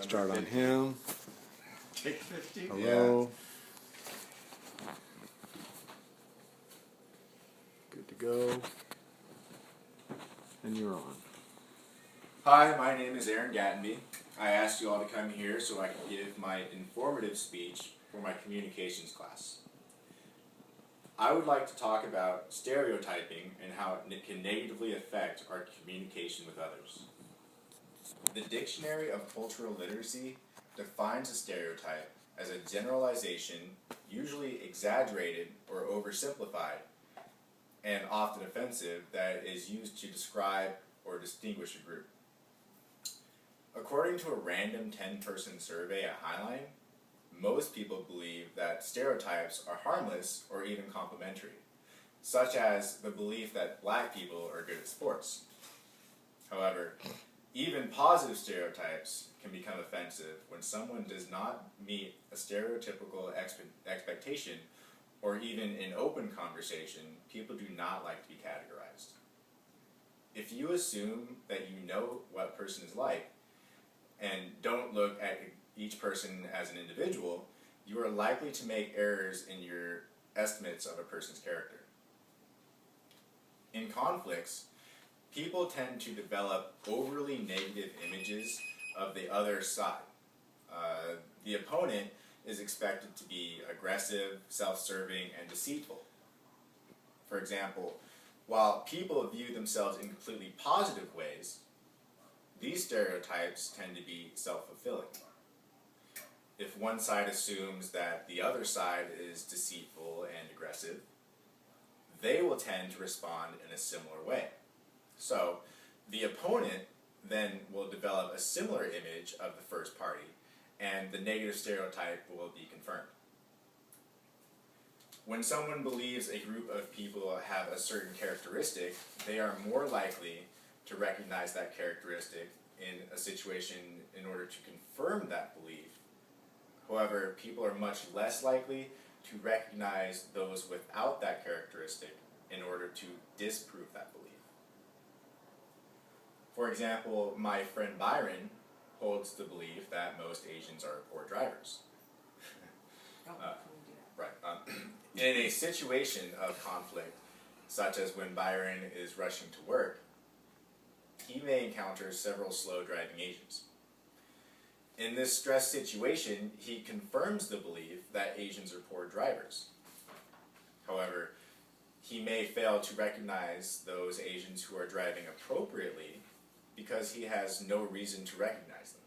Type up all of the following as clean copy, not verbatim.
Start on him. Take 50. Hello. Good to go. And you're on. Hi, my name is Aaron Gattenby. I asked you all to come here so I can give my informative speech for my communications class. I would like to talk about stereotyping and how it can negatively affect our communication with others. The Dictionary of Cultural Literacy defines a stereotype as a generalization, usually exaggerated or oversimplified, and often offensive, that is used to describe or distinguish a group. According to a random 10-person survey at Highline, most people believe that stereotypes are harmless or even complimentary, such as the belief that black people are good at sports. However, even positive stereotypes can become offensive when someone does not meet a stereotypical expectation, or even in open conversation, people do not like to be categorized. If you assume that you know what a person is like, and don't look at each person as an individual, you are likely to make errors in your estimates of a person's character. In conflicts, people tend to develop overly negative images of the other side. The opponent is expected to be aggressive, self-serving, and deceitful. For example, while people view themselves in completely positive ways, these stereotypes tend to be self-fulfilling. If one side assumes that the other side is deceitful and aggressive, they will tend to respond in a similar way. So, the opponent then will develop a similar image of the first party, and the negative stereotype will be confirmed. When someone believes a group of people have a certain characteristic, they are more likely to recognize that characteristic in a situation in order to confirm that belief. However, people are much less likely to recognize those without that characteristic in order to disprove that belief. For example, my friend Byron holds the belief that most Asians are poor drivers. In a situation of conflict, such as when Byron is rushing to work, he may encounter several slow driving Asians. In this stress situation, he confirms the belief that Asians are poor drivers. However, he may fail to recognize those Asians who are driving appropriately because he has no reason to recognize them.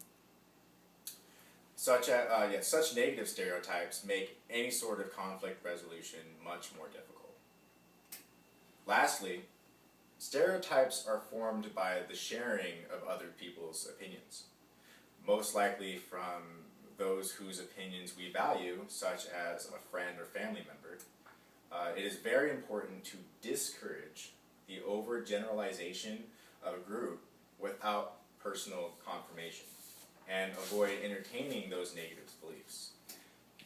Such negative stereotypes make any sort of conflict resolution much more difficult. Lastly, stereotypes are formed by the sharing of other people's opinions, most likely from those whose opinions we value, such as a friend or family member. It is very important to discourage the overgeneralization of a group without personal confirmation, and avoid entertaining those negative beliefs.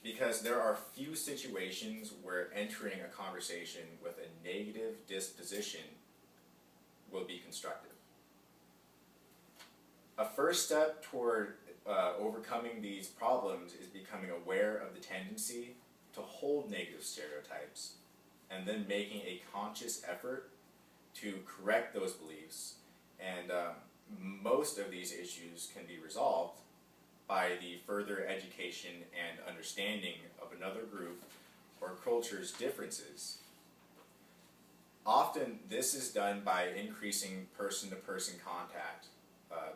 Because there are few situations where entering a conversation with a negative disposition will be constructive. A first step toward overcoming these problems is becoming aware of the tendency to hold negative stereotypes, and then making a conscious effort to correct those beliefs. And most of these issues can be resolved by the further education and understanding of another group or culture's differences. Often this is done by increasing person-to-person contact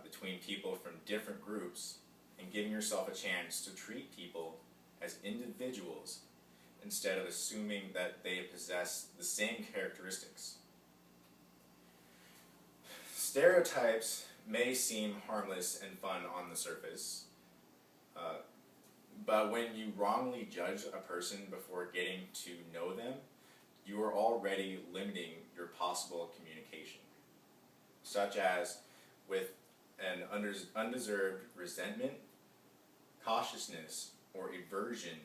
between people from different groups, and giving yourself a chance to treat people as individuals instead of assuming that they possess the same characteristics. Stereotypes may seem harmless and fun on the surface, but when you wrongly judge a person before getting to know them, you are already limiting your possible communication, such as with an undeserved resentment, cautiousness, or aversion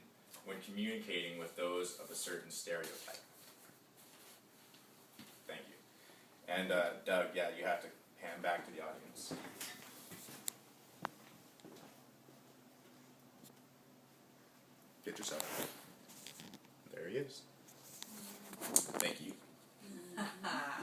when communicating with those of a certain stereotype. Thank you. And Doug, yeah, you have to hand back to the audience. Get yourself. There he is.